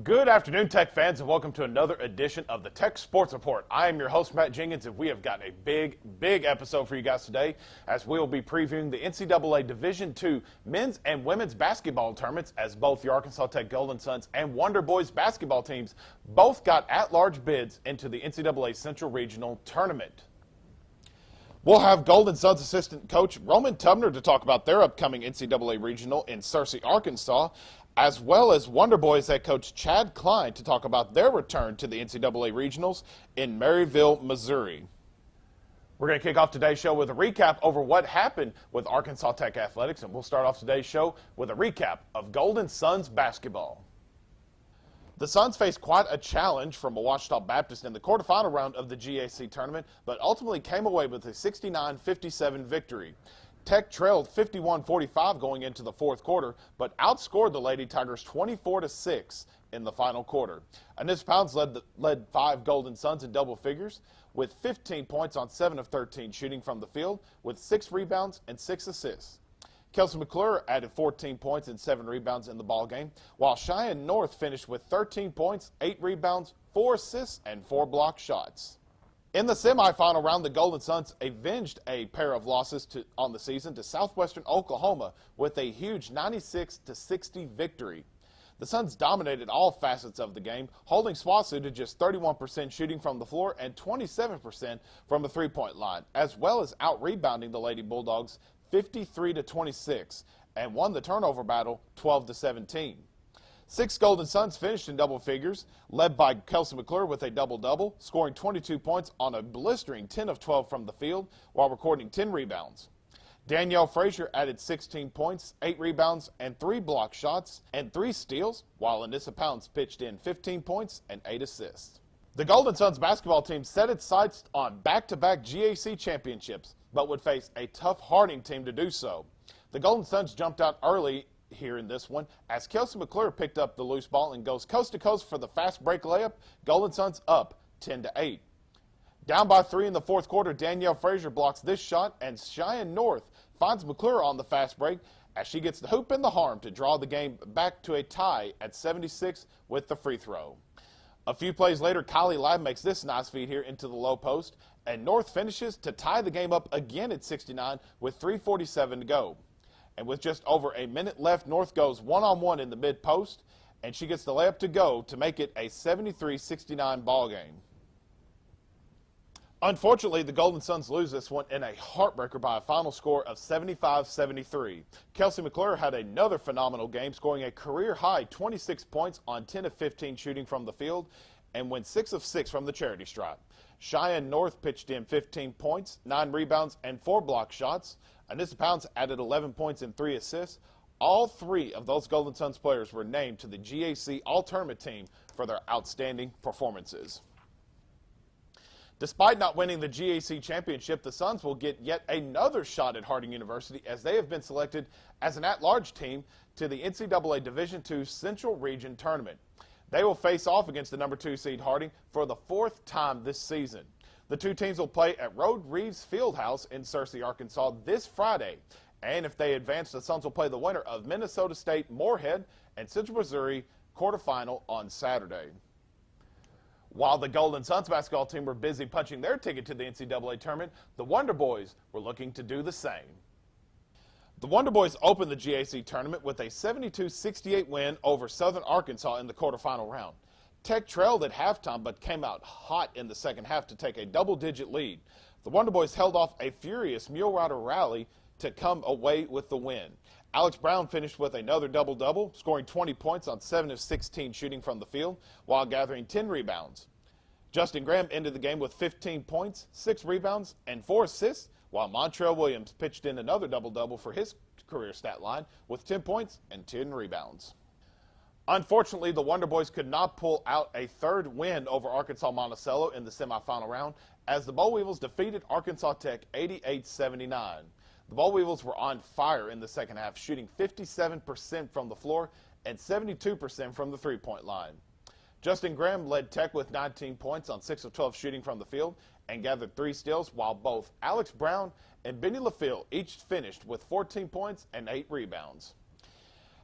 Good afternoon, Tech fans, and welcome to another edition of the Tech Sports Report. I am your host, Matt Jenkins, and we have got a big episode for you guys today as we will be previewing the NCAA Division II men's and women's basketball tournaments as both the Arkansas Tech Golden Suns and Wonder Boys basketball teams both got at-large bids into the NCAA Central Regional Tournament. We'll have Golden Suns assistant coach Roman Tubner to talk about their upcoming NCAA Regional in Searcy, Arkansas, as well as Wonder Boys head coach Chad Klein to talk about their return to the NCAA Regionals in Maryville, Missouri. We're going to kick off today's show with a recap over what happened with Arkansas Tech Athletics, and we'll start off today's show with a recap of Golden Suns basketball. The Suns faced quite a challenge from Ouachita Baptist in the quarterfinal round of the GAC tournament, but ultimately came away with a 69-57 victory. Tech trailed 51-45 going into the fourth quarter, but outscored the Lady Tigers 24-6 in the final quarter. Anissa Pounds led 5 Golden Suns in double figures with 15 points on 7 of 13 shooting from the field with 6 rebounds and 6 assists. Kelsey McClure added 14 points and 7 rebounds in the ballgame, while Cheyenne North finished with 13 points, 8 rebounds, 4 assists, and 4 block shots. In the semifinal round, the Golden Suns avenged a pair of losses on the season to Southwestern Oklahoma with a huge 96-60 victory. The Suns dominated all facets of the game, holding SWASU to just 31% shooting from the floor and 27% from the three-point line, as well as out-rebounding the Lady Bulldogs 53-26 and won the turnover battle 12-17. 6 Golden Suns finished in double figures, led by Kelsey McClure with a double-double, scoring 22 points on a blistering 10 of 12 from the field while recording 10 rebounds. Danielle Frazier added 16 points, 8 rebounds, and 3 block shots, and 3 steals, while Anissa Pounds pitched in 15 points and 8 assists. The Golden Suns basketball team set its sights on back-to-back GAC championships, but would face a tough Harding team to do so. The Golden Suns jumped out early here in this one as Kelsey McClure picked up the loose ball and goes coast to coast for the fast break layup. Golden Suns up 10-8. Down by 3 in the fourth quarter, Danielle Frazier blocks this shot, and Cheyenne North finds McClure on the fast break as she gets the hoop and the harm to draw the game back to a tie at 76 with the free throw. A few plays later, Kylie Lab makes this nice feed here into the low post, and North finishes to tie the game up again at 69 with 3:47 to go. And with just over a minute left, North goes one-on-one in the mid-post, and she gets the layup to go to make it a 73-69 ball game. Unfortunately, the Golden Suns lose this one in a heartbreaker by a final score of 75-73. Kelsey McClure had another phenomenal game, scoring a career-high 26 points on 10 of 15 shooting from the field and went 6 of 6 from the charity stripe. Cheyenne North pitched in 15 points, 9 rebounds, and 4 block shots. Anissa Pounds added 11 points and 3 assists. All 3 of those Golden Suns players were named to the GAC All-Tournament team for their outstanding performances. Despite not winning the GAC championship, the Suns will get yet another shot at Harding University as they have been selected as an at-large team to the NCAA Division II Central Region Tournament. They will face off against the number 2 seed Harding for the 4th time this season. The 2 teams will play at Road Reeves Fieldhouse in Searcy, Arkansas this Friday. And if they advance, the Suns will play the winner of Minnesota State Moorhead and Central Missouri quarterfinal on Saturday. While the Golden Suns basketball team were busy punching their ticket to the NCAA tournament, the Wonder Boys were looking to do the same. The Wonder Boys opened the GAC tournament with a 72-68 win over Southern Arkansas in the quarterfinal round. Tech trailed at halftime but came out hot in the second half to take a double-digit lead. The Wonder Boys held off a furious Mule Rider rally to come away with the win. Alex Brown finished with another double-double, scoring 20 points on 7 of 16 shooting from the field while gathering 10 rebounds. Justin Graham ended the game with 15 points, 6 rebounds, and 4 assists, while Montrell Williams pitched in another double-double for his career stat line with 10 points and 10 rebounds. Unfortunately, the Wonder Boys could not pull out a third win over Arkansas Monticello in the semifinal round as the Boll Weevils defeated Arkansas Tech 88-79. The Boll Weevils were on fire in the second half, shooting 57% from the floor and 72% from the three-point line. Justin Graham led Tech with 19 points on 6 of 12 shooting from the field and gathered 3 steals, while both Alex Brown and Benny LaFille each finished with 14 points and 8 rebounds.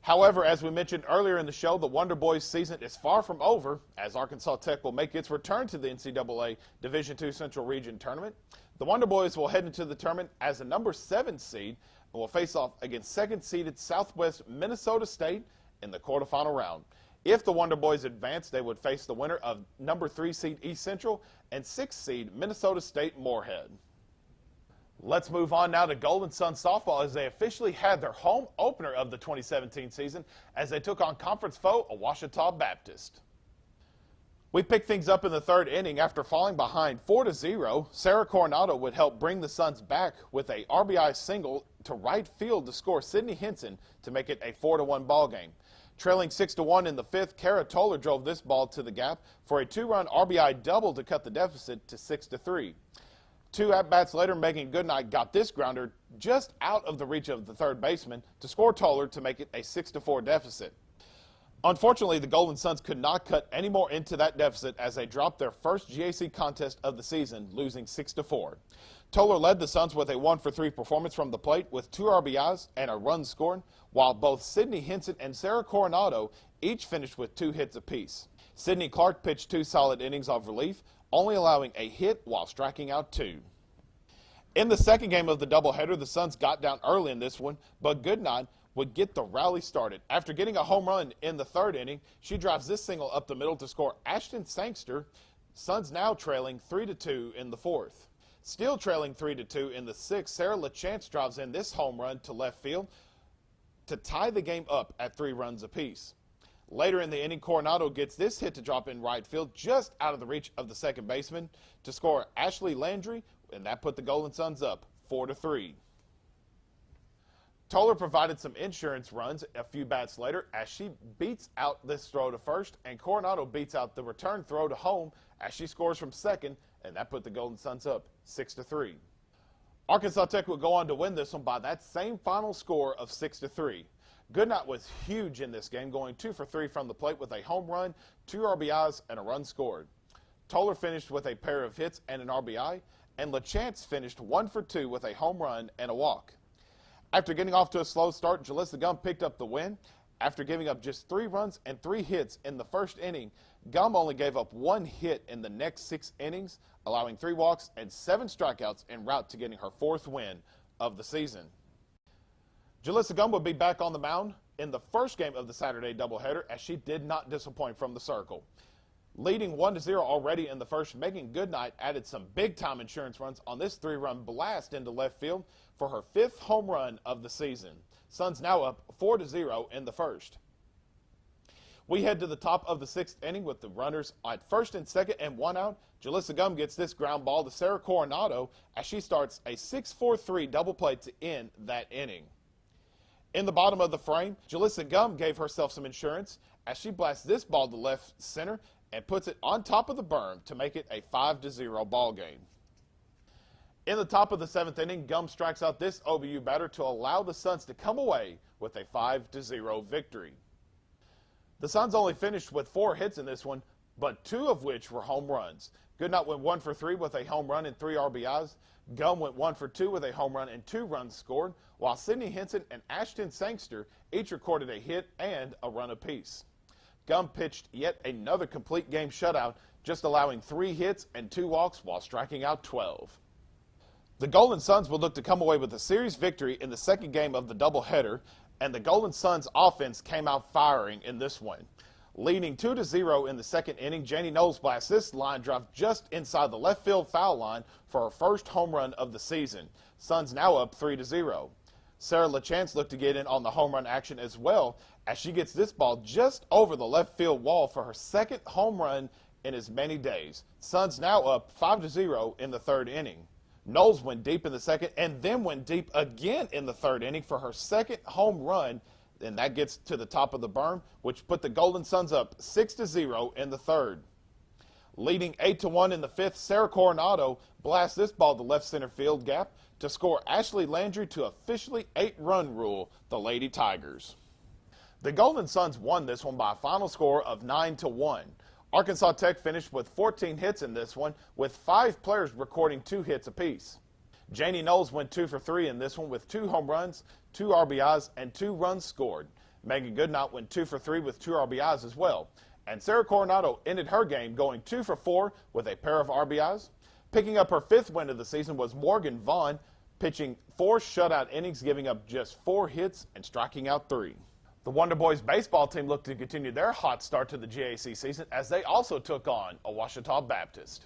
However, as we mentioned earlier in the show, the Wonder Boys season is far from over as Arkansas Tech will make its return to the NCAA Division II Central Region Tournament. The Wonder Boys will head into the tournament as a number 7 seed and will face off against second-seeded Southwest Minnesota State in the quarterfinal round. If the Wonder Boys advance, they would face the winner of number 3 seed East Central and 6th seed Minnesota State Moorhead. Let's move on now to Golden Sun softball as they officially had their home opener of the 2017 season as they took on conference foe Ouachita Baptist. We picked things up in the third inning after falling behind 4-0. Sarah Coronado would help bring the Suns back with a RBI single to right field to score Sydney Henson to make it a 4-1 ball game. Trailing 6-1 in the fifth, Kara Toller drove this ball to the gap for a 2-run RBI double to cut the deficit to 6-3. 2 at-bats later, Megan Goodnight got this grounder just out of the reach of the third baseman to score Toller to make it a 6-4 deficit. Unfortunately, the Golden Suns could not cut any more into that deficit as they dropped their first GAC contest of the season, losing 6-4. Toller led the Suns with a 1-for-3 performance from the plate with 2 RBIs and a run scored, while both Sydney Henson and Sarah Coronado each finished with 2 hits apiece. Sydney Clark pitched 2 solid innings of relief, only allowing a hit while striking out 2. In the second game of the doubleheader, the Suns got down early in this one, but Goodnight would get the rally started. After getting a home run in the third inning, she drives this single up the middle to score Ashton Sangster. Suns now trailing 3-2 in the fourth. Still trailing 3-2 in the sixth, Sarah LaChance drives in this home run to left field to tie the game up at 3 runs apiece. Later in the inning, Coronado gets this hit to drop in right field just out of the reach of the second baseman to score Ashley Landry, and that put the Golden Suns up 4-3. Toller provided some insurance runs a few bats later as she beats out this throw to first, and Coronado beats out the return throw to home as she scores from second, and that put the Golden Suns up 6-3. Arkansas Tech would go on to win this one by that same final score of 6-3. Goodnight was huge in this game, going 2 for 3 from the plate with a home run, 2 RBIs, and a run scored. Toller finished with a pair of hits and an RBI, and LaChance finished 1 for 2 with a home run and a walk. After getting off to a slow start, Jalissa Gum picked up the win. After giving up just 3 runs and 3 hits in the first inning, Gum only gave up 1 hit in the next 6 innings, allowing 3 walks and 7 strikeouts en route to getting her 4th win of the season. Jalissa Gum will be back on the mound in the first game of the Saturday doubleheader as she did not disappoint from the circle. Leading 1-0 already in the first, Megan Goodnight added some big-time insurance runs on this 3-run blast into left field for her 5th home run of the season. Suns now up 4-0 in the first. We head to the top of the 6th inning with the runners at first and second and 1 out. Jalissa Gum gets this ground ball to Sarah Coronado as she starts a 6-4-3 double play to end that inning. In the bottom of the frame, Jalissa Gum gave herself some insurance as she blasts this ball to left center and puts it on top of the berm to make it a 5-0 ball game. In the top of the 7th inning, Gum strikes out this OBU batter to allow the Suns to come away with a 5-0 victory. The Suns only finished with 4 hits in this one, but 2 of which were home runs. Goodnight went 1 for 3 with a home run and 3 RBIs. Gum went 1 for 2 with a home run and 2 runs scored, while Sydney Henson and Ashton Sangster each recorded a hit and a run apiece. Gum pitched yet another complete game shutout, just allowing 3 hits and 2 walks while striking out 12. The Golden Suns would look to come away with a series victory in the second game of the doubleheader, and the Golden Suns offense came out firing in this one. Leading 2-0 in the second inning, Janie Knowles blasts this line drive just inside the left field foul line for her first home run of the season. Suns now up 3-0. Sarah LaChance looked to get in on the home run action as well as she gets this ball just over the left field wall for her second home run in as many days. Suns now up 5-0 in the third inning. Knowles went deep in the second and then went deep again in the third inning for her second home run, and that gets to the top of the berm, which put the Golden Suns up 6-0 in the third. Leading 8-1 in the fifth, Sarah Coronado blasts this ball to left center field gap to score Ashley Landry to officially 8-run rule the Lady Tigers. The Golden Suns won this one by a final score of 9-1. Arkansas Tech finished with 14 hits in this one, with 5 players recording 2 hits apiece. Janie Knowles went 2 for 3 in this one with 2 home runs, 2 RBIs, and 2 runs scored. Megan Goodnight went 2 for 3 with 2 RBIs as well. And Sarah Coronado ended her game going 2 for 4 with a pair of RBIs. Picking up her 5th win of the season was Morgan Vaughn, pitching 4 shutout innings, giving up just 4 hits and striking out 3. The Wonder Boys baseball team looked to continue their hot start to the GAC season as they also took on Ouachita Baptist.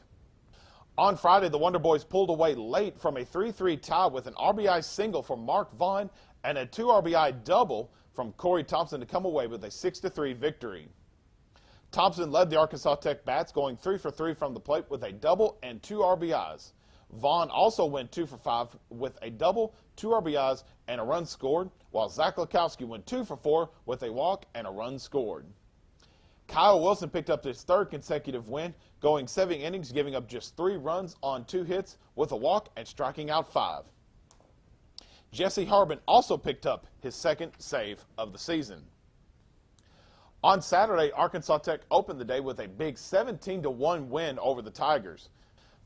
On Friday, the Wonder Boys pulled away late from a 3-3 tie with an RBI single from Mark Vaughn and a 2 RBI double from Corey Thompson to come away with a 6-3 victory. Thompson led the Arkansas Tech bats, going 3 for 3 from the plate with a double and 2 RBIs. Vaughn also went 2 for 5 with a double, 2 RBIs, and a run scored, while Zach Lekowski went 2 for 4 with a walk and a run scored. Kyle Wilson picked up his 3rd consecutive win, going 7 innings, giving up just 3 runs on 2 hits with a walk and striking out 5. Jesse Harbin also picked up his 2nd save of the season. On Saturday, Arkansas Tech opened the day with a big 17-1 win over the Tigers.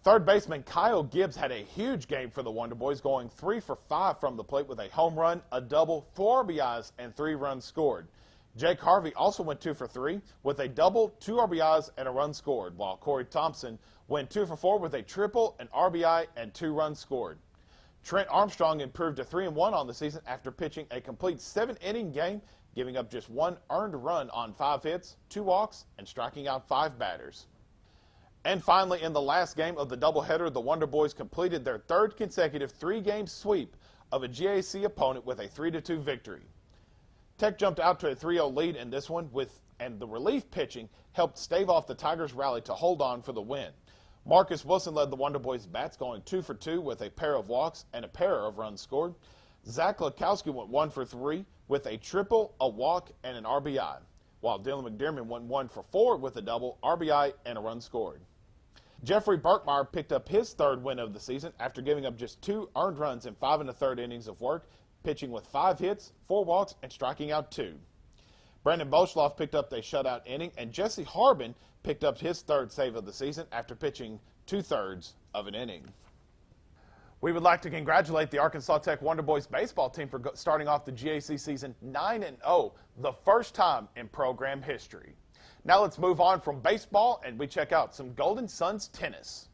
Third baseman Kyle Gibbs had a huge game for the Wonder Boys, going 3 for 5 from the plate with a home run, a double, 4 RBIs, and 3 runs scored. Jake Harvey also went 2 for 3 with a double, 2 RBIs, and a run scored, while Corey Thompson went 2 for 4 with a triple, an RBI, and 2 runs scored. Trent Armstrong improved to 3-1 on the season after pitching a complete 7-inning game, giving up just 1 earned run on 5 hits, 2 walks, and striking out 5 batters. And finally, in the last game of the doubleheader, the Wonder Boys completed their 3rd consecutive 3-game sweep of a GAC opponent with a 3-2 victory. Tech jumped out to a 3-0 lead in this one, and the relief pitching helped stave off the Tigers' rally to hold on for the win. Marcus Wilson led the Wonder Boys bats, going 2 for 2 with a pair of walks and a pair of runs scored. Zach Lekowski went 1 for 3 with a triple, a walk, and an RBI, while Dylan McDermott went 1 for 4 with a double, RBI, and a run scored. Jeffrey Burkmeyer picked up his 3rd win of the season after giving up just 2 earned runs in 5 1/3 innings of work, pitching with 5 hits, 4 walks, and striking out 2. Brandon Boschloff picked up a shutout inning, and Jesse Harbin picked up his 3rd save of the season after pitching 2/3 of an inning. We would like to congratulate the Arkansas Tech Wonder Boys baseball team for starting off the GAC season 9-0, the first time in program history. Now let's move on from baseball and we check out some Golden Suns tennis.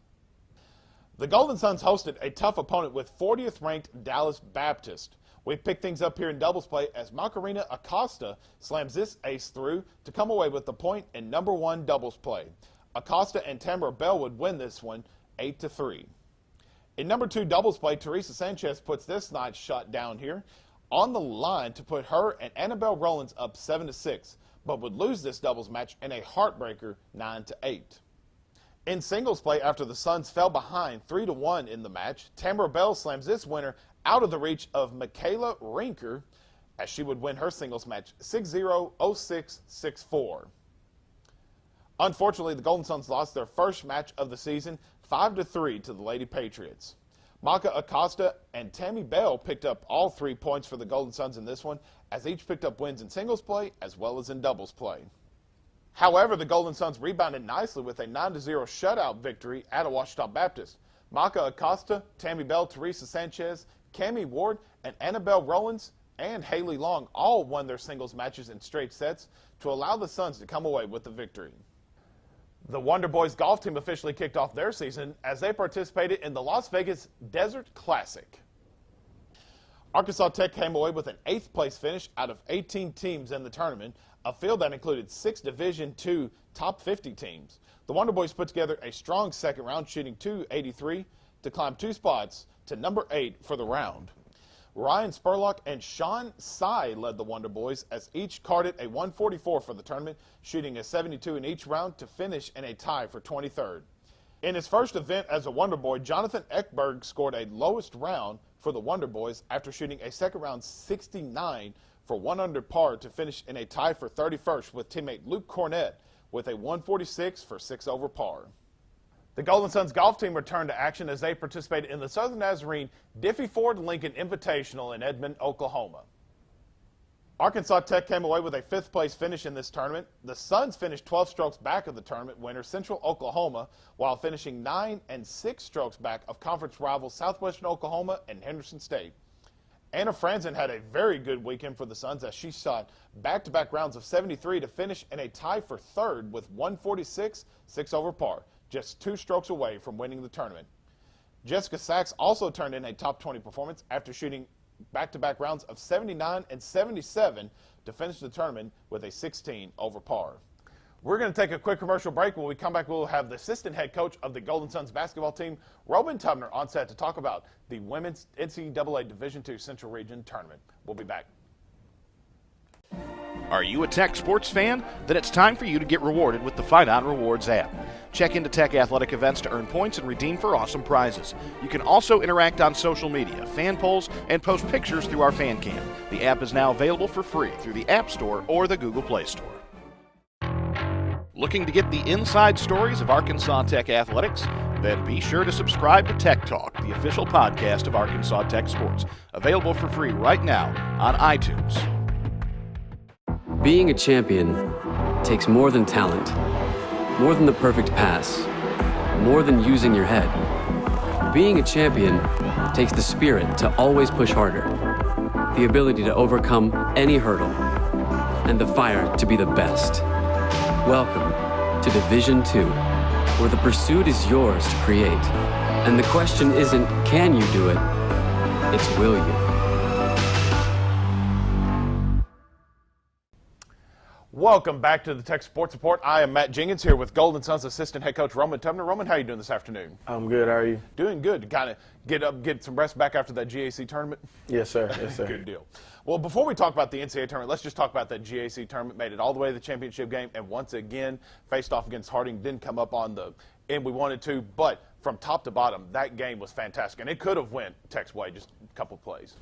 The Golden Suns hosted a tough opponent with 40th ranked Dallas Baptist. We pick things up here in doubles play as Macarena Acosta slams this ace through to come away with the point in number 1 doubles play. Acosta and Tamara Bell would win this one 8-3. In number 2 doubles play, Teresa Sanchez puts this night's shot down here on the line to put her and Annabelle Rollins up 7-6, but would lose this doubles match in a heartbreaker 9-8. In singles play, after the Suns fell behind 3-1 in the match, Tamara Bell slams this winner out of the reach of Michaela Rinker as she would win her singles match 6-0, 0-6, 6-4. Unfortunately, the Golden Suns lost their first match of the season 5-3 to the Lady Patriots. Maka Acosta and Tammy Bell picked up all 3 points for the Golden Suns in this one, as each picked up wins in singles play as well as in doubles play. However, the Golden Suns rebounded nicely with a 9-0 shutout victory at Ouachita Baptist. Maka Acosta, Tammy Bell, Teresa Sanchez, Cammie Ward, and Annabelle Rollins and Haley Long all won their singles matches in straight sets to allow the Suns to come away with the victory. The Wonder Boys golf team officially kicked off their season as they participated in the Las Vegas Desert Classic. Arkansas Tech came away with an 8th place finish out of 18 teams in the tournament, a field that included 6 Division II top 50 teams. The Wonder Boys put together a strong second round, shooting .283 to climb 2 spots to number 8 for the round. Ryan Spurlock and Sean Sy led the Wonder Boys as each carded a 144 for the tournament, shooting a 72 in each round to finish in a tie for 23rd. In his first event as a Wonder Boy, Jonathan Ekberg scored a lowest round for the Wonder Boys after shooting a second round 69 for 1 under par to finish in a tie for 31st with teammate Luke Cornett with a 146 for 6 over par. The Golden Suns golf team returned to action as they participated in the Southern Nazarene Diffie Ford Lincoln Invitational in Edmond, Oklahoma. Arkansas Tech came away with a 5th place finish in this tournament. The Suns finished 12 strokes back of the tournament winner Central Oklahoma, while finishing 9 and 6 strokes back of conference rivals Southwestern Oklahoma and Henderson State. Anna Franzen had a very good weekend for the Suns as she shot back-to-back rounds of 73 to finish in a tie for third with 146, 6 over par, just 2 strokes away from winning the tournament. Jessica Sachs also turned in a top 20 performance after shooting back-to-back rounds of 79 and 77 to finish the tournament with a 16 over par. We're going to take a quick commercial break. When we come back, we'll have the assistant head coach of the Golden Suns basketball team, Robin Tubner, on set to talk about the women's NCAA Division II Central Region Tournament. We'll be back. Are you a Tech sports fan? Then it's time for you to get rewarded with the Fight On Rewards app. Check into Tech athletic events to earn points and redeem for awesome prizes. You can also interact on social media, fan polls, and post pictures through our fan cam. The app is now available for free through the App Store or the Google Play Store. Looking to get the inside stories of Arkansas Tech athletics? Then be sure to subscribe to Tech Talk, the official podcast of Arkansas Tech Sports, available for free right now on iTunes. Being a champion takes more than talent, more than the perfect pass, more than using your head. Being a champion takes the spirit to always push harder, the ability to overcome any hurdle, and the fire to be the best. Welcome to Division II, where the pursuit is yours to create. And the question isn't, can you do it? It's, will you? Welcome back to the Tech Sports Report. I am Matt Jenkins here with Golden Suns assistant head coach Roman Tubner. Roman, how are you doing this afternoon? I'm good. How are you? Doing good. Kind of get some rest back after that GAC tournament? Yes, sir. Yes, sir. Good deal. Well, before we talk about the NCAA tournament, let's just talk about that GAC tournament. Made it all the way to the championship game, and once again faced off against Harding. Didn't come up on the end we wanted to, but from top to bottom, that game was fantastic, and it could have went Tech's way, just a couple plays.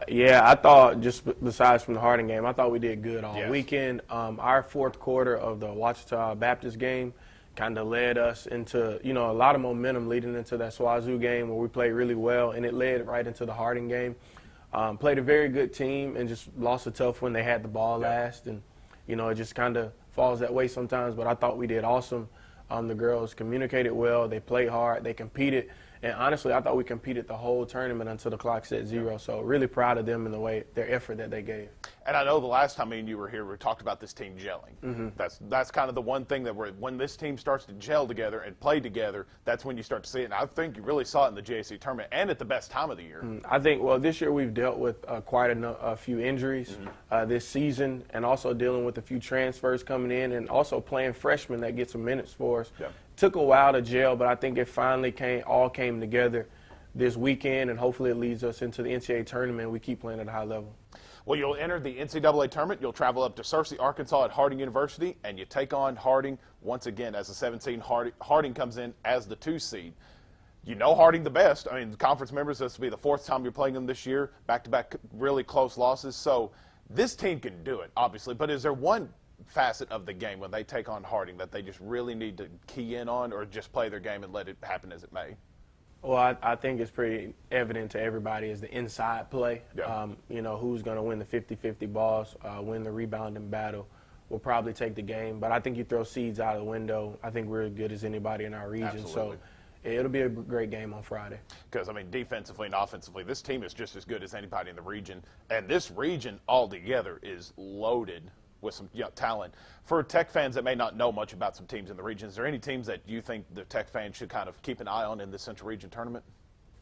Yeah, I thought just besides from the Harding game, I thought we did good all Yes. weekend. Our fourth quarter of the Ouachita Baptist game kind of led us into, a lot of momentum leading into that SWAZU game where we played really well, and it led right into the Harding game. Played a very good team and just lost a tough one. They had the ball last, and, it just kind of falls that way sometimes, but I thought we did awesome. The girls communicated well. They played hard. They competed. And honestly, I thought we competed the whole tournament until the clock said 0. So really proud of them in their effort that they gave. And I know the last time me and you were here, we talked about this team gelling. Mm-hmm. That's kind of the one thing that when this team starts to gel together and play together, that's when you start to see it. And I think you really saw it in the GAC tournament and at the best time of the year. I think, this year we've dealt with quite a few injuries this season, and also dealing with a few transfers coming in, and also playing freshmen that get some minutes for us. Yeah. Took a while to gel, but I think it finally all came together this weekend, and hopefully it leads us into the NCAA tournament. We keep playing at a high level. Well, you'll enter the NCAA tournament. You'll travel up to Searcy, Arkansas at Harding University, and you take on Harding once again as a 17. Harding comes in as the 2 seed. You know Harding the best. I mean, the conference members, this will be the 4th time you're playing them this year, back-to-back really close losses. So this team can do it, obviously. But is there one facet of the game when they take on Harding that they just really need to key in on, or just play their game and let it happen as it may? Well, I think it's pretty evident to everybody is the inside play. Yeah. Who's going to win the 50-50 balls, win the rebounding battle, will probably take the game. But I think you throw seeds out of the window. I think we're as good as anybody in our region. Absolutely. So it'll be a great game on Friday. Because, defensively and offensively, this team is just as good as anybody in the region. And this region altogether is loaded with some talent. For Tech fans that may not know much about some teams in the region, is there any teams that you think the Tech fans should kind of keep an eye on in the Central Region Tournament?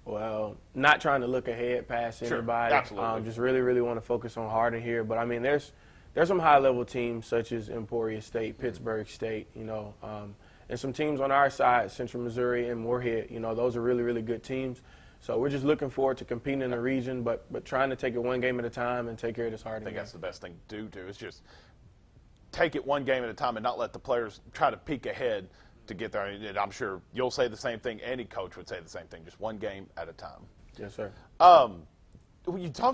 Well, not trying to look ahead past anybody. Absolutely. Just really want to focus on Harding here. But, there's some high-level teams such as Emporia State, Pittsburgh State, and some teams on our side, Central Missouri and Moorhead. Those are really good teams. So we're just looking forward to competing in the region, but trying to take it one game at a time and take care of this Harding. I think that's the best thing to do, too, is just take it one game at a time and not let the players try to peek ahead to get there. And I'm sure you'll say the same thing. Any coach would say the same thing, just one game at a time. Yes, sir.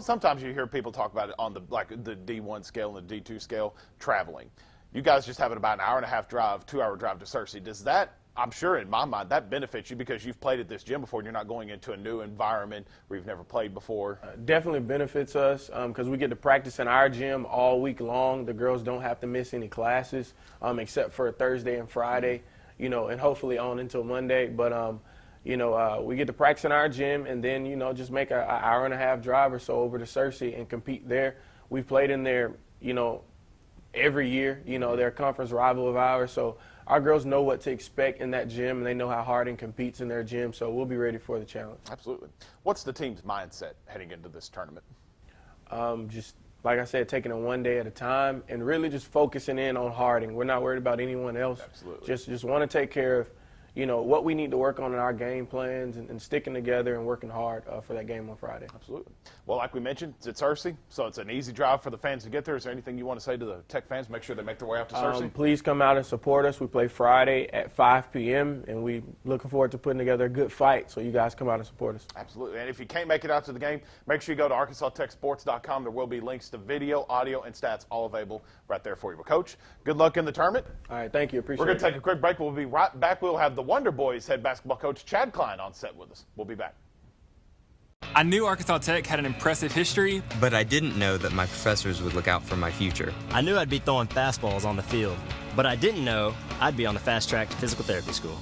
Sometimes you hear people talk about it on the D1 scale and the D2 scale, traveling. You guys just have about an hour-and-a-half drive, 2-hour drive to Searcy. Does that, I'm sure in my mind, that benefits you because you've played at this gym before and you're not going into a new environment where you've never played before? Definitely benefits us because we get to practice in our gym all week long. The girls don't have to miss any classes except for Thursday and Friday, and hopefully on until Monday. But, we get to practice in our gym and then, just make an hour and a half drive or so over to Searcy and compete there. We've played in there, every year. They're a conference rival of ours. So our girls know what to expect in that gym, and they know how Harding competes in their gym. So we'll be ready for the challenge. Absolutely. What's the team's mindset heading into this tournament? Just like I said, taking it one day at a time and really just focusing in on Harding. We're not worried about anyone else. Absolutely. Just want to take care of, what we need to work on in our game plans and sticking together and working hard for that game on Friday. Absolutely. Well, like we mentioned, it's at Searcy, so it's an easy drive for the fans to get there. Is there anything you want to say to the Tech fans? Make sure they make their way out to Searcy. Please come out and support us. We play Friday at 5 p.m., and we're looking forward to putting together a good fight, so you guys come out and support us. Absolutely. And if you can't make it out to the game, make sure you go to ArkansasTechSports.com. There will be links to video, audio, and stats all available right there for you. But, Coach, good luck in the tournament. All right, thank you. Appreciate it. We're going to take a quick break. We'll be right back. We'll have the Wonder Boys head basketball coach Chad Klein on set with us. We'll be back. I knew Arkansas Tech had an impressive history, but I didn't know that my professors would look out for my future. I knew I'd be throwing fastballs on the field, but I didn't know I'd be on the fast track to physical therapy school.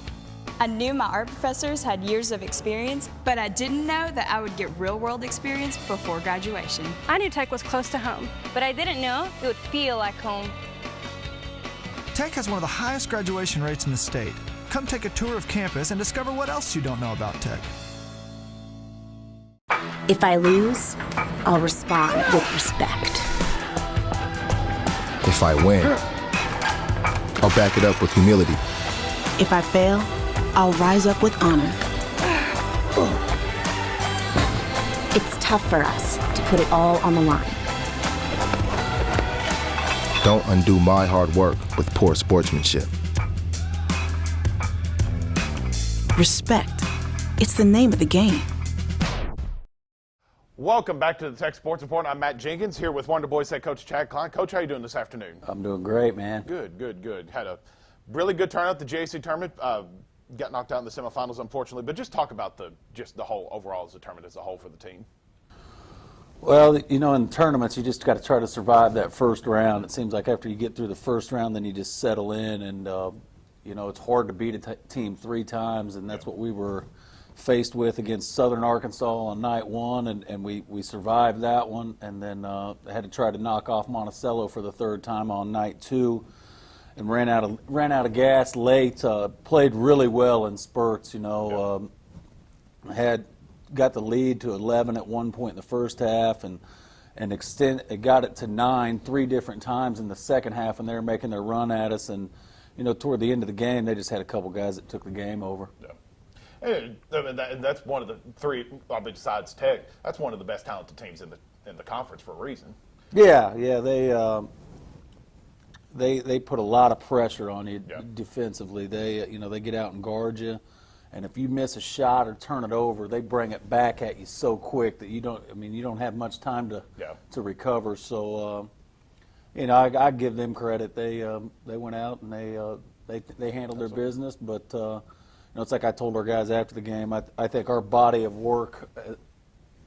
I knew my art professors had years of experience, but I didn't know that I would get real-world experience before graduation. I knew Tech was close to home, but I didn't know it would feel like home. Tech has one of the highest graduation rates in the state. Come take a tour of campus and discover what else you don't know about Tech. If I lose, I'll respond with respect. If I win, I'll back it up with humility. If I fail, I'll rise up with honor. It's tough for us to put it all on the line. Don't undo my hard work with poor sportsmanship. Respect. It's the name of the game. Welcome back to the Tech Sports Report. I'm Matt Jenkins here with Wonder Boys head coach Chad Klein. Coach, how you doing this afternoon? I'm doing great, man. Good. Had a really good turnout at the GAC tournament. Got knocked out in the semifinals, unfortunately. But just talk about the whole overall as a tournament as a whole for the team. Well, in tournaments, you just got to try to survive that first round. It seems like after you get through the first round, then you just settle in, and it's hard to beat a team 3 times, and that's what we were faced with against Southern Arkansas on night 1, and we survived that one, and then had to try to knock off Monticello for the 3rd time on night 2, and ran out of gas late. Played really well in spurts. Got the lead to 11 at one point in the first half, and it got it to 9 3 different times in the second half, and they were making their run at us, and toward the end of the game, they just had a couple guys that took the game over. Yeah. And that's one of the 3, besides Tech, that's one of the best talented teams in the conference for a reason. Yeah, they put a lot of pressure on you defensively. They they get out and guard you, and if you miss a shot or turn it over, they bring it back at you so quick that you don't have much time to recover. So I give them credit. They went out and they handled their business, but. It's like I told our guys after the game. I think our body of work,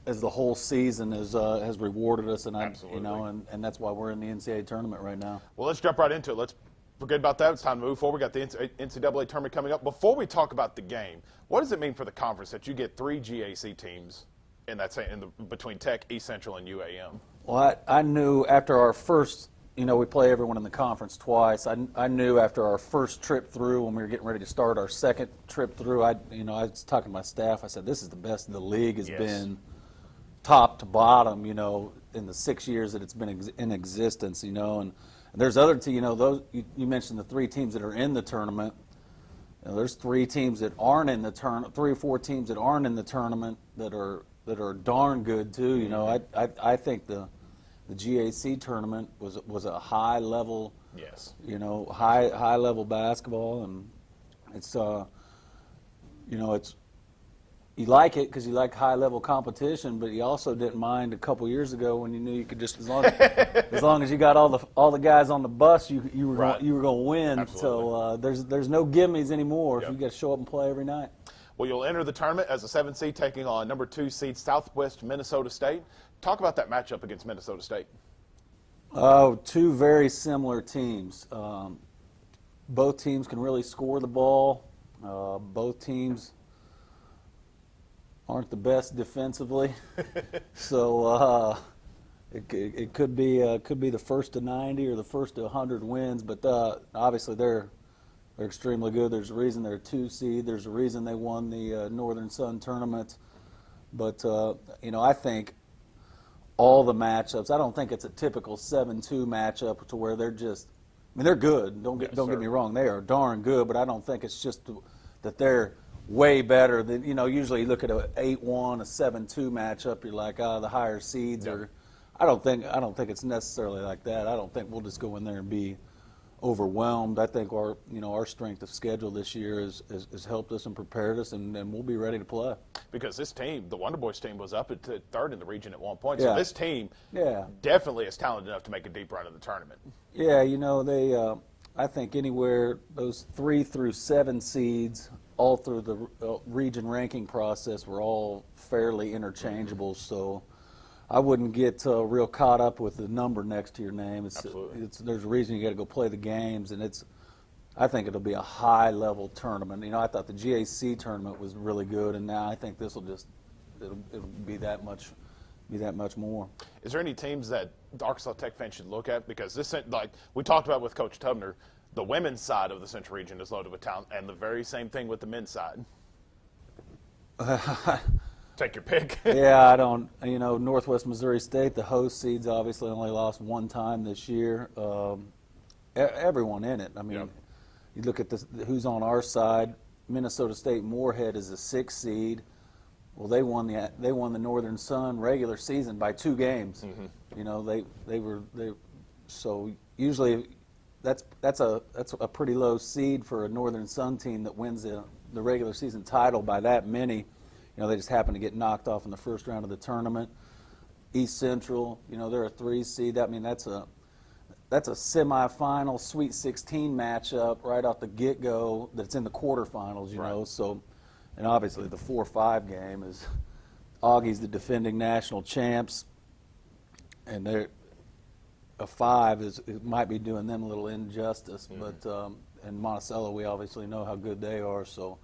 as the whole season, has rewarded us, and and that's why we're in the NCAA tournament right now. Well, let's jump right into it. Let's forget about that. It's time to move forward. We got the NCAA tournament coming up. Before we talk about the game, what does it mean for the conference that you get 3 GAC teams between Tech, East Central, and UAM? Well, I knew after our first. We play everyone in the conference twice. I knew after our first trip through, when we were getting ready to start our second trip through, I was talking to my staff. I said, this is the best the league has been, top to bottom, in the 6 years that it's been in existence, and there's other teams, those you mentioned the 3 teams that are in the tournament. There's 3 teams that aren't in the tournament, 3 or 4 teams that aren't in the tournament that are darn good too. I think the GAC tournament was a high level, high level basketball, and it's it's you like it because you like high level competition, but you also didn't mind a couple years ago when you knew you could just as long as you got all the guys on the bus, you were going to win. Absolutely. So there's no gimmies anymore. You got to show up and play every night. Well, you'll enter the tournament as a 7 seed taking on number 2 seed Southwest Minnesota State. Talk about that matchup against Minnesota State. Oh, 2 very similar teams. Both teams can really score the ball. Both teams aren't the best defensively. So it could be the first to 90 or the first to 100 wins. But obviously they're extremely good. There's a reason they're a 2 seed. There's a reason they won the Northern Sun Tournament. But I think all the matchups. I don't think it's a typical 7-2 matchup to where they're just. I mean, they're good. Don't get me wrong. They are darn good. But I don't think it's just that they're way better than. Usually you look at a 8-1, a 7-2 matchup. You're like, the higher seeds are. I don't think it's necessarily like that. I don't think we'll just go in there and be overwhelmed. I think our strength of schedule this year has helped us and prepared us, and we'll be ready to play. Because this team, the Wonder Boys team, was up at third in the region at one point. So this team definitely is talented enough to make a deep run in the tournament. Yeah, they I think anywhere those 3 through 7 seeds all through the region ranking process were all fairly interchangeable. So I wouldn't get real caught up with the number next to your name. There's a reason you got to go play the games, and I think it'll be a high-level tournament. I thought the GAC tournament was really good, and now I think this will it'll be that much more. Is there any teams that the Arkansas Tech fans should look at? Because this, like we talked about with Coach Tubner, the women's side of the Central Region is loaded with talent, and the very same thing with the men's side. Take your pick. Yeah, I don't. Northwest Missouri State, the host seeds, obviously only lost one time this year. Everyone in it. I mean, you look at who's on our side. Minnesota State Moorhead is a 6 seed. Well, they won the Northern Sun regular season by 2 games. Mm-hmm. So usually that's a pretty low seed for a Northern Sun team that wins the regular season title by that many. They just happen to get knocked off in the first round of the tournament. East Central, they're a 3 seed. I mean, that's a semifinal Sweet 16 matchup right off the get-go that's in the quarterfinals, you know. So, and obviously the 4-5 game is Augie's the defending national champs, and they're a 5 it might be doing them a little injustice, but and Monticello, we obviously know how good they are, so.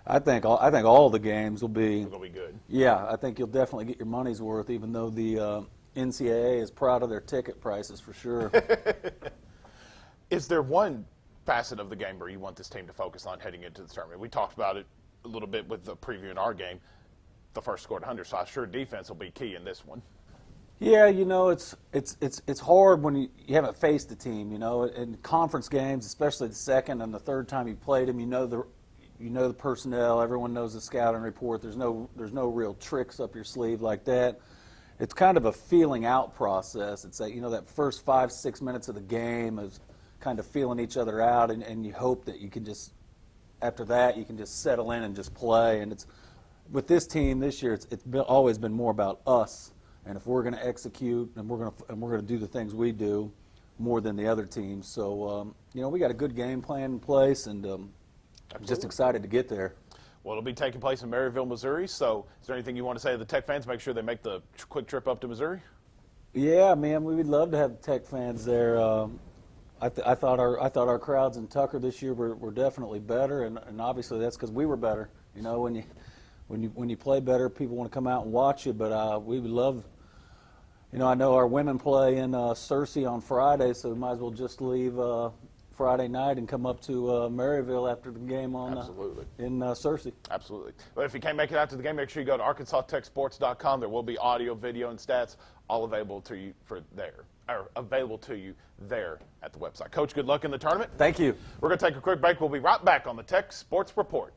I think all the games will be good. Yeah, I think you'll definitely get your money's worth, even though the NCAA is proud of their ticket prices for sure. Is there one facet of the game where you want this team to focus on heading into the tournament? We talked about it a little bit with the preview in our game, the first scored 100. So I'm sure defense will be key in this one. Yeah, it's hard when you haven't faced the team. In conference games, especially the second and the third time you played them, the personnel, everyone knows the scouting report. There's no real tricks up your sleeve like that. It's kind of a feeling out process. It's that first 5-6 minutes of the game is kind of feeling each other out, and you hope that you can just, after that, you can just settle in and just play. And it's with this team this year, it's always been more about us, and if we're going to execute and we're going to do the things we do more than the other teams. So we got a good game plan in place, and I'm just excited to get there. Well, it'll be taking place in Maryville, Missouri. So is there anything you want to say to the Tech fans? Make sure they make the quick trip up to Missouri. Yeah, man, we would love to have the Tech fans there. I thought our crowds in Tucker this year were definitely better, and obviously that's because we were better. When you play better, people want to come out and watch you. But we would love. I know our women play in Searcy on Friday, so we might as well just leave Friday night and come up to Maryville after the game in Searcy. Absolutely. But if you can't make it out to the game, make sure you go to ArkansasTechSports.com. There will be audio, video, and stats all available to you there at the website. Coach, good luck in the tournament. Thank you. We're going to take a quick break. We'll be right back on the Tech Sports Report.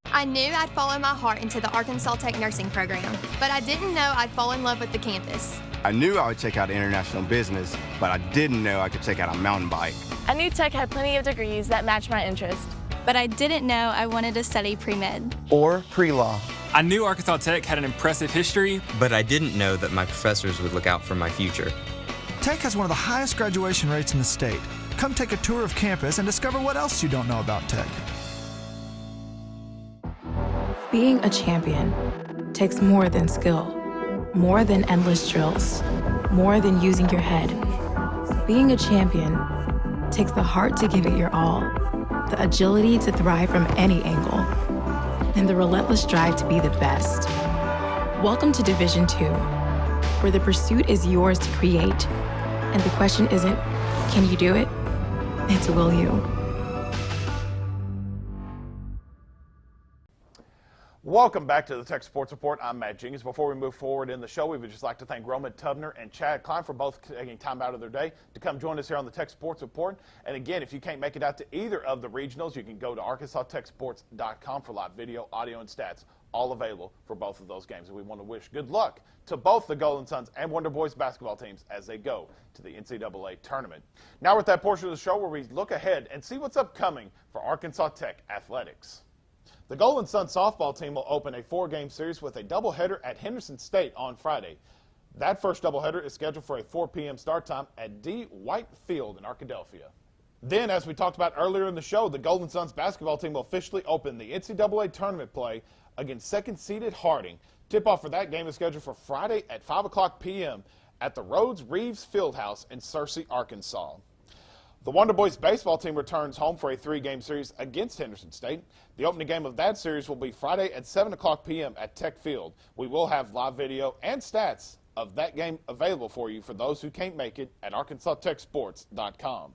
I knew I'd follow my heart into the Arkansas Tech nursing program, but I didn't know I'd fall in love with the campus. I knew I would check out international business, but I didn't know I could check out a mountain bike. I knew Tech had plenty of degrees that matched my interest. But I didn't know I wanted to study pre-med. Or pre-law. I knew Arkansas Tech had an impressive history. But I didn't know that my professors would look out for my future. Tech has one of the highest graduation rates in the state. Come take a tour of campus and discover what else you don't know about Tech. Being a champion takes more than skill, more than endless drills, more than using your head. Being a champion takes the heart to give it your all, the agility to thrive from any angle, and the relentless drive to be the best. Welcome to Division II, where the pursuit is yours to create. And the question isn't, can you do it? It's, will you? Welcome back to the Tech Sports Report. I'm Matt Jenkins. Before we move forward in the show, we would just like to thank Roman Tubner and Chad Klein for both taking time out of their day to come join us here on the Tech Sports Report. And again, if you can't make it out to either of the regionals, you can go to ArkansasTechSports.com for live video, audio, and stats, all available for both of those games. And we want to wish good luck to both the Golden Suns and Wonder Boys basketball teams as they go to the NCAA Tournament. Now we're at that portion of the show where we look ahead and see what's upcoming for Arkansas Tech athletics. The Golden Sun softball team will open a 4-game series with a doubleheader at Henderson State on Friday. That first doubleheader is scheduled for a 4 p.m. start time at D. White Field in Arkadelphia. Then, as we talked about earlier in the show, the Golden Suns basketball team will officially open the NCAA Tournament play against second-seeded Harding. Tip-off for that game is scheduled for Friday at 5 o'clock p.m. at the Rhodes-Reeves Fieldhouse in Searcy, Arkansas. The Wonder Boys baseball team returns home for a 3-game series against Henderson State. The opening game of that series will be Friday at 7 o'clock p.m. at Tech Field. We will have live video and stats of that game available for you for those who can't make it at ArkansasTechSports.com.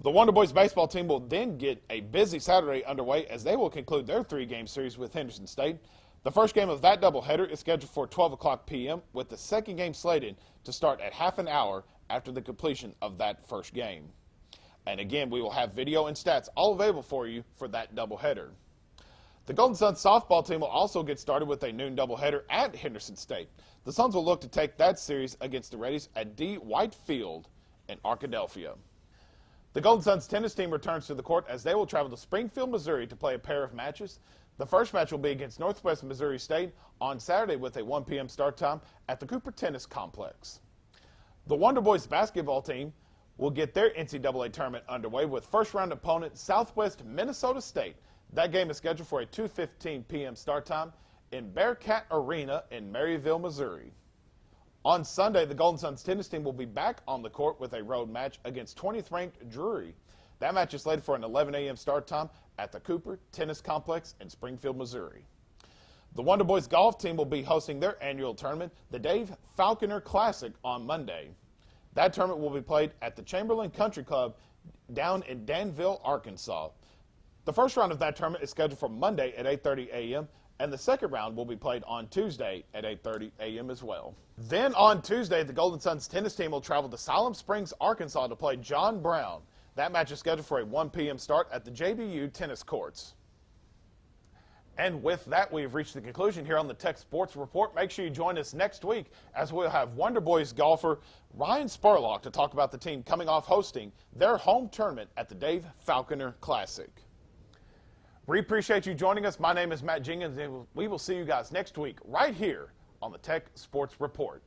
The Wonder Boys baseball team will then get a busy Saturday underway as they will conclude their 3-game series with Henderson State. The first game of that doubleheader is scheduled for 12 o'clock p.m. with the second game slated to start at half an hour after the completion of that first game. And again, we will have video and stats all available for you for that doubleheader. The Golden Suns softball team will also get started with a noon doubleheader at Henderson State. The Suns will look to take that series against the Reddies at D. White Field in Arkadelphia. The Golden Suns tennis team returns to the court as they will travel to Springfield, Missouri to play a pair of matches. The first match will be against Northwest Missouri State on Saturday with a 1 p.m. start time at the Cooper Tennis Complex. The Wonder Boys basketball team will get their NCAA tournament underway with first-round opponent Southwest Minnesota State. That game is scheduled for a 2:15 p.m. start time in Bearcat Arena in Maryville, Missouri. On Sunday, the Golden Suns tennis team will be back on the court with a road match against 20th-ranked Drury. That match is slated for an 11 a.m. start time at the Cooper Tennis Complex in Springfield, Missouri. The Wonder Boys golf team will be hosting their annual tournament, the Dave Falconer Classic, on Monday. That tournament will be played at the Chamberlain Country Club down in Danville, Arkansas. The first round of that tournament is scheduled for Monday at 8:30 a.m., and the second round will be played on Tuesday at 8:30 a.m. as well. Then on Tuesday, the Golden Suns tennis team will travel to Siloam Springs, Arkansas to play John Brown. That match is scheduled for a 1 p.m. start at the JBU tennis courts. And with that, we've reached the conclusion here on the Tech Sports Report. Make sure you join us next week as we'll have Wonder Boys golfer Ryan Spurlock to talk about the team coming off hosting their home tournament at the Dave Falconer Classic. We appreciate you joining us. My name is Matt Jenkins, and we will see you guys next week right here on the Tech Sports Report.